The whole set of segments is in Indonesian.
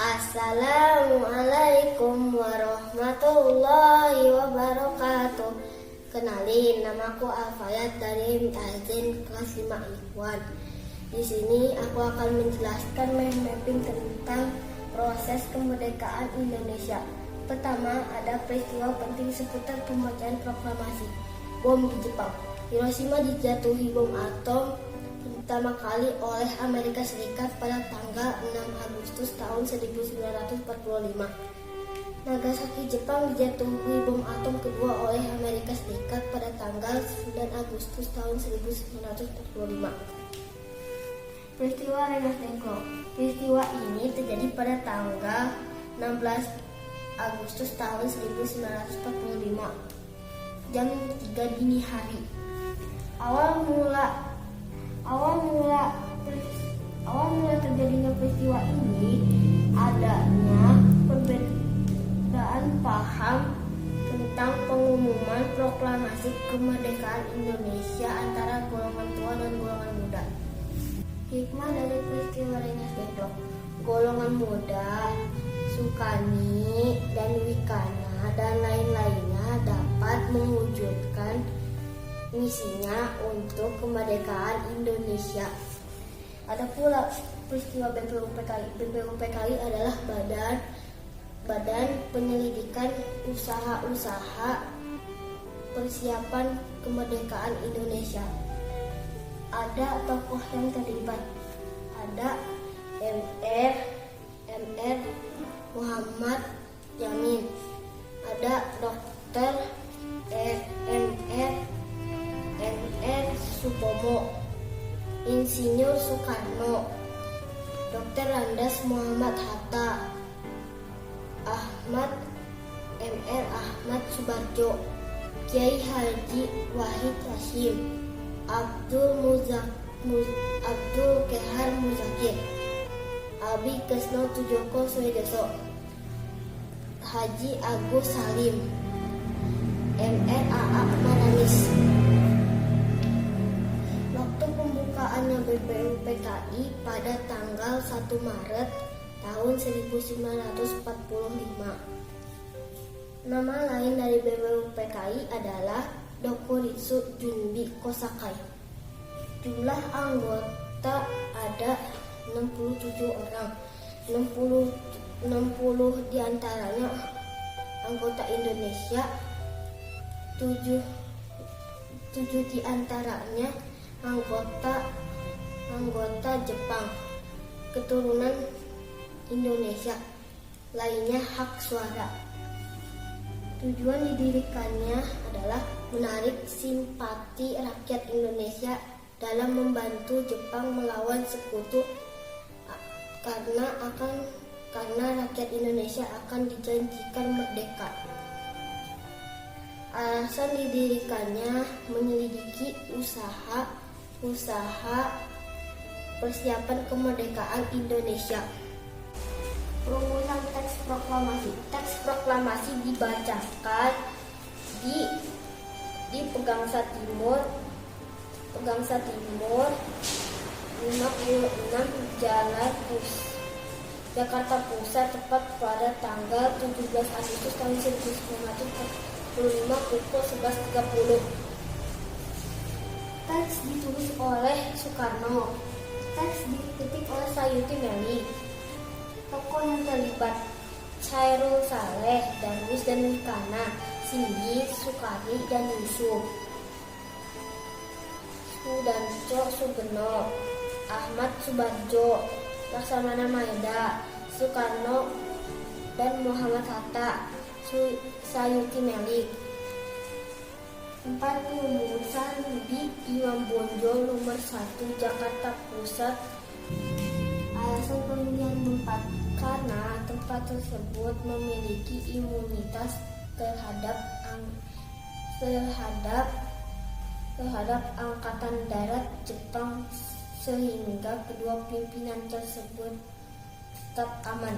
Assalamualaikum warahmatullahi wabarakatuh. Kenalin, namaku Alfayat dari Azin kelas 5 Ikhwan. Di sini aku akan menjelaskan mapping tentang proses kemerdekaan Indonesia. Pertama, ada peristiwa penting seputar pembacaan proklamasi bom di Jepang. Hiroshima dijatuhi bom atom pertama kali oleh Amerika Serikat pada tanggal 6 Agustus tahun 1945. Nagasaki, Jepang dijatuhi bom atom kedua oleh Amerika Serikat pada tanggal 9 Agustus tahun 1945. Peristiwa Rengas Dengklok. Peristiwa ini terjadi pada tanggal 16 Agustus tahun 1945, jam 3 dini hari. Awal mula terjadinya peristiwa ini adanya perbedaan paham tentang pengumuman proklamasi kemerdekaan Indonesia antara golongan tua dan golongan muda. Hikmah dari peristiwa Rengas Dengklok. Golongan muda, Sukani dan Wikana dan lain-lainnya dapat mewujudkan misinya untuk kemerdekaan Indonesia. Ada pula peristiwa BPUPKI. BPUPKI adalah badan penyelidikan usaha-usaha persiapan kemerdekaan Indonesia. Ada tokoh yang terlibat. Ada MR Muhammad Yamin. Ada Dr. MR Supomo, Insinyur Soekarno, Dr. Landas Muhammad Hatta, MR Ahmad Subarjo, Kiai Haji Wahid Hasyim, Abdul Kehar Muzakir, Abi Kesno Tujoko Suedeso, Haji Agus Salim, MR AA Maranis. Waktu pembukaannya BPUPKI pada tanggal 1 Maret tahun 1945. Nama lain dari BPUPKI adalah Dokuritsu Junbi Kosakai. Jumlah anggota ada 67 orang. 60 diantaranya anggota Indonesia, 7 diantaranya anggota Jepang, keturunan Indonesia, lainnya hak suara. Tujuan didirikannya adalah menarik simpati rakyat Indonesia dalam membantu Jepang melawan sekutu karena rakyat Indonesia akan dijanjikan merdeka. Alasan didirikannya menyelidiki usaha persiapan kemerdekaan Indonesia. Rumusan teks proklamasi. Teks proklamasi dibacakan di Pegangsaan Timur 56 Jalan Jakarta Pusat, tepat pada tanggal 17 Agustus tahun 1945 pukul 11.30. Teks ditulis oleh Soekarno. Teks diketik oleh Sayuti Melik. Tokoh yang terlibat: Chairul Saleh, Darwis dan Wikana, Singgi, Sukari dan Yusuf, Sudanco Sugeno, Ahmad Subarjo, Laksamana Maeda, Soekarno dan Muhammad Hatta, Sayuti Melik. 4 rumusan di Imam Bonjol nomor 1 Jakarta Pusat. Alasan pemilihan tempat: karena tempat tersebut memiliki imunitas terhadap Angkatan Darat Jepang sehingga kedua pimpinan tersebut tetap aman.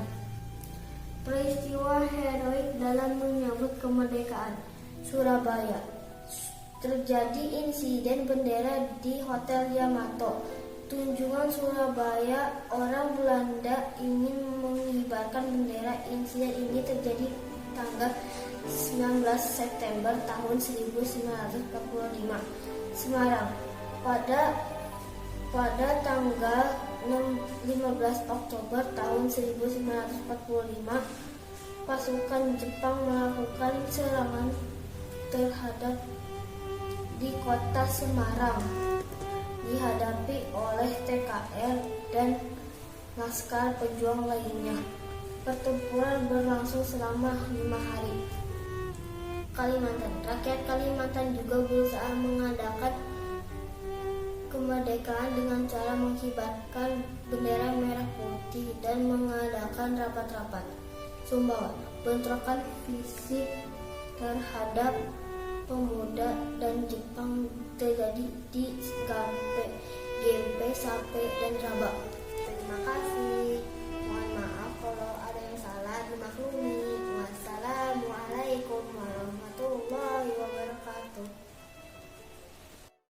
Peristiwa heroik dalam menyambut kemerdekaan. Surabaya. Terjadi insiden bendera di Hotel Yamato. Tunjungan Surabaya, orang Belanda ingin mengibarkan bendera. Insiden ini terjadi tanggal 19 September tahun 1945, Semarang. Pada tanggal 15 Oktober tahun 1945, pasukan Jepang melakukan serangan terhadap di kota Semarang, dihadapi oleh TKR dan Laskar Pejuang lainnya. Pertempuran berlangsung selama 5 hari. Kalimantan. Rakyat Kalimantan juga berusaha mengadakan kemerdekaan dengan cara mengibarkan bendera merah putih dan mengadakan rapat-rapat. Sumbawa. Bentrokan fisik terhadap pemuda dan Jepang terjadi di GMP, Sape, dan Rabak. Terima kasih.